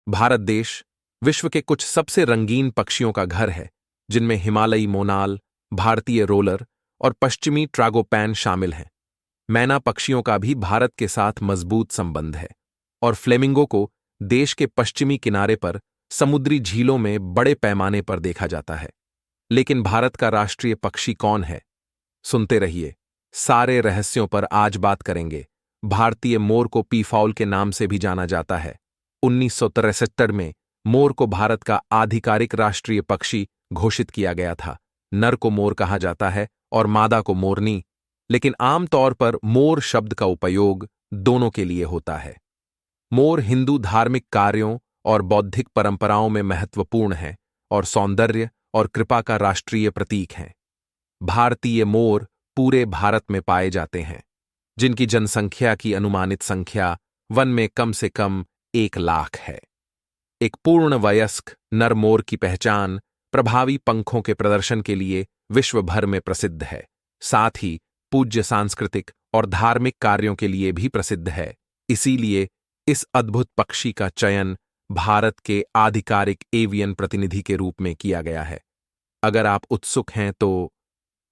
भारत देश विश्व के कुछ सबसे रंगीन पक्षियों का घर है, जिनमें हिमालयी मोनाल, भारतीय रोलर और पश्चिमी ट्रागोपैन शामिल हैं। मैना पक्षियों का भी भारत के साथ मजबूत संबंध है और फ्लेमिंगो को देश के पश्चिमी किनारे पर समुद्री झीलों में बड़े पैमाने पर देखा जाता है। लेकिन भारत का राष्ट्रीय पक्षी कौन है? सुनते रहिए, सारे रहस्यों पर आज बात करेंगे। भारतीय मोर को पीफाउल के नाम से भी जाना जाता है। 1963 में मोर को भारत का आधिकारिक राष्ट्रीय पक्षी घोषित किया गया था। नर को मोर कहा जाता है और मादा को मोरनी, लेकिन आमतौर पर मोर शब्द का उपयोग दोनों के लिए होता है। मोर हिंदू धार्मिक कार्यों और बौद्धिक परंपराओं में महत्वपूर्ण है और सौंदर्य और कृपा का राष्ट्रीय प्रतीक है। भारतीय मोर पूरे भारत में पाए जाते हैं, जिनकी जनसंख्या की अनुमानित संख्या वन में कम से कम 1 लाख है। एक पूर्ण वयस्क नर मोर की पहचान प्रभावी पंखों के प्रदर्शन के लिए विश्व भर में प्रसिद्ध है, साथ ही पूज्य सांस्कृतिक और धार्मिक कार्यों के लिए भी प्रसिद्ध है। इसीलिए इस अद्भुत पक्षी का चयन भारत के आधिकारिक एवियन प्रतिनिधि के रूप में किया गया है। अगर आप उत्सुक हैं तो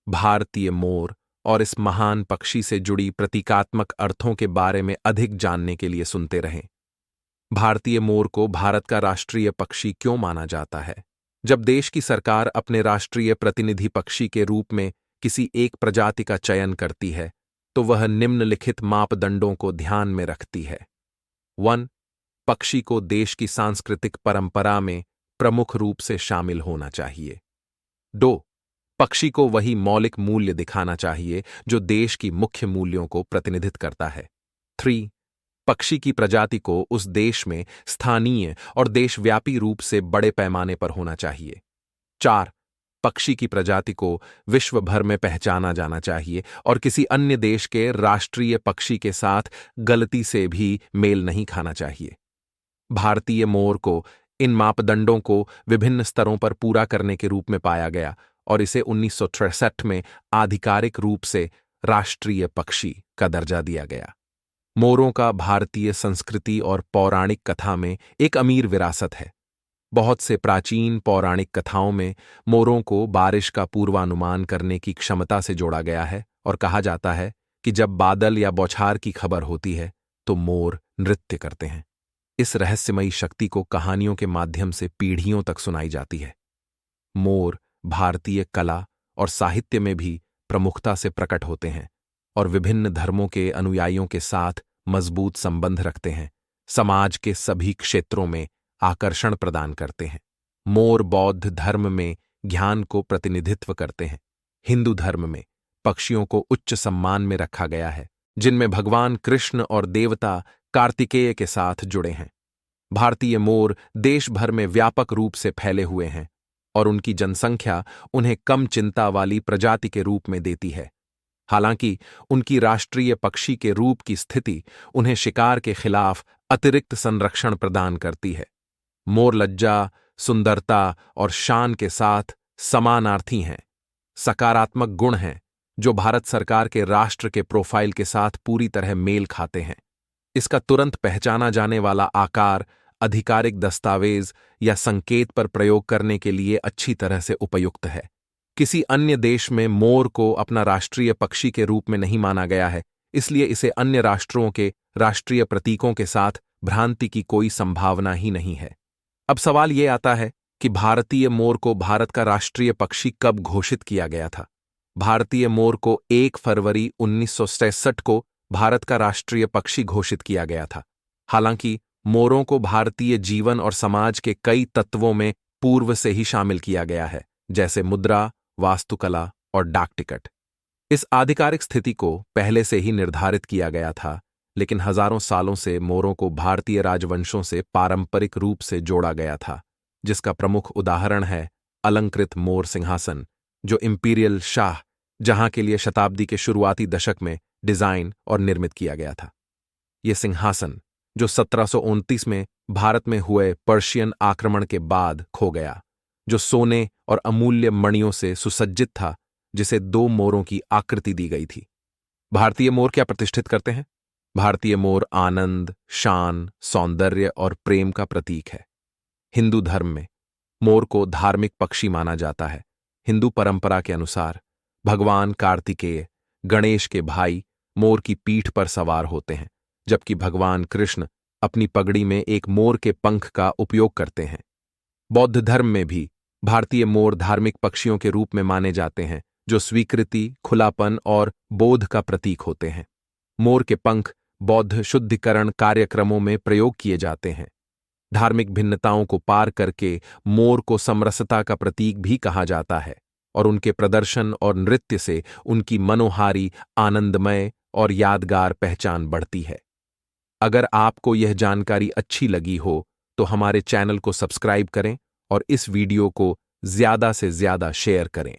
भारतीय मोर और इस महान पक्षी से जुड़ी प्रतीकात्मक अर्थों के बारे में अधिक जानने के लिए सुनते रहें। भारतीय मोर को भारत का राष्ट्रीय पक्षी क्यों माना जाता है? जब देश की सरकार अपने राष्ट्रीय प्रतिनिधि पक्षी के रूप में किसी एक प्रजाति का चयन करती है, तो वह निम्नलिखित मापदंडों को ध्यान में रखती है। 1. पक्षी को देश की सांस्कृतिक परंपरा में प्रमुख रूप से शामिल होना चाहिए। 2. पक्षी को वही मौलिक मूल्य दिखाना चाहिए जो देश की मुख्य मूल्यों को प्रतिनिधित्व करता है। 3. पक्षी की प्रजाति को उस देश में स्थानीय और देशव्यापी रूप से बड़े पैमाने पर होना चाहिए। 4. पक्षी की प्रजाति को विश्व भर में पहचाना जाना चाहिए और किसी अन्य देश के राष्ट्रीय पक्षी के साथ गलती से भी मेल नहीं खाना चाहिए। भारतीय मोर को इन मापदंडों को विभिन्न स्तरों पर पूरा करने के रूप में पाया गया और इसे 1963 में आधिकारिक रूप से राष्ट्रीय पक्षी का दर्जा दिया गया। मोरों का भारतीय संस्कृति और पौराणिक कथा में एक अमीर विरासत है। बहुत से प्राचीन पौराणिक कथाओं में मोरों को बारिश का पूर्वानुमान करने की क्षमता से जोड़ा गया है और कहा जाता है कि जब बादल या बौछार की खबर होती है तो मोर नृत्य करते हैं। इस रहस्यमयी शक्ति को कहानियों के माध्यम से पीढ़ियों तक सुनाई जाती है। मोर भारतीय कला और साहित्य में भी प्रमुखता से प्रकट होते हैं और विभिन्न धर्मों के अनुयायियों के साथ मजबूत संबंध रखते हैं। समाज के सभी क्षेत्रों में आकर्षण प्रदान करते हैं। मोर बौद्ध धर्म में ज्ञान को प्रतिनिधित्व करते हैं। हिंदू धर्म में पक्षियों को उच्च सम्मान में रखा गया है, जिनमें भगवान कृष्ण और देवता कार्तिकेय के साथ जुड़े हैं। भारतीय मोर देश भर में व्यापक रूप से फैले हुए हैं और उनकी जनसंख्या उन्हें कम चिंता वाली प्रजाति के रूप में देती है। हालांकि उनकी राष्ट्रीय पक्षी के रूप की स्थिति उन्हें शिकार के खिलाफ अतिरिक्त संरक्षण प्रदान करती है। मोर लज्जा, सुंदरता और शान के साथ समानार्थी हैं, सकारात्मक गुण हैं जो भारत सरकार के राष्ट्र के प्रोफाइल के साथ पूरी तरह मेल खाते हैं। इसका तुरंत पहचाना जाने वाला आकार आधिकारिक दस्तावेज या संकेत पर प्रयोग करने के लिए अच्छी तरह से उपयुक्त है। किसी अन्य देश में मोर को अपना राष्ट्रीय पक्षी के रूप में नहीं माना गया है, इसलिए इसे अन्य राष्ट्रों के राष्ट्रीय प्रतीकों के साथ भ्रांति की कोई संभावना ही नहीं है। अब सवाल ये आता है कि भारतीय मोर को भारत का राष्ट्रीय पक्षी कब घोषित किया गया था? भारतीय मोर को 1 फरवरी 1963 को भारत का राष्ट्रीय पक्षी घोषित किया गया था। हालांकि मोरों को भारतीय जीवन और समाज के कई तत्वों में पूर्व से ही शामिल किया गया है, जैसे मुद्रा, वास्तुकला और डाक टिकट। इस आधिकारिक स्थिति को पहले से ही निर्धारित किया गया था, लेकिन हजारों सालों से मोरों को भारतीय राजवंशों से पारंपरिक रूप से जोड़ा गया था, जिसका प्रमुख उदाहरण है अलंकृत मोर सिंहासन, जो इंपीरियल शाह जहां के लिए शताब्दी के शुरुआती दशक में डिजाइन और निर्मित किया गया था। यह सिंहासन, जो 1729 में भारत में हुए पर्शियन आक्रमण के बाद खो गया, जो सोने और अमूल्य मणियों से सुसज्जित था, जिसे 2 मोरों की आकृति दी गई थी। भारतीय मोर क्या प्रतिष्ठित करते हैं? भारतीय मोर आनंद, शान, सौंदर्य और प्रेम का प्रतीक है। हिंदू धर्म में मोर को धार्मिक पक्षी माना जाता है। हिंदू परंपरा के अनुसार भगवान कार्तिकेय, गणेश के भाई, मोर की पीठ पर सवार होते हैं, जबकि भगवान कृष्ण अपनी पगड़ी में एक मोर के पंख का उपयोग करते हैं। बौद्ध धर्म में भी भारतीय मोर धार्मिक पक्षियों के रूप में माने जाते हैं, जो स्वीकृति, खुलापन और बोध का प्रतीक होते हैं। मोर के पंख बौद्ध शुद्धिकरण कार्यक्रमों में प्रयोग किए जाते हैं। धार्मिक भिन्नताओं को पार करके मोर को समरसता का प्रतीक भी कहा जाता है और उनके प्रदर्शन और नृत्य से उनकी मनोहारी, आनंदमय और यादगार पहचान बढ़ती है। अगर आपको यह जानकारी अच्छी लगी हो तो हमारे चैनल को सब्सक्राइब करें और इस वीडियो को ज्यादा से ज्यादा शेयर करें।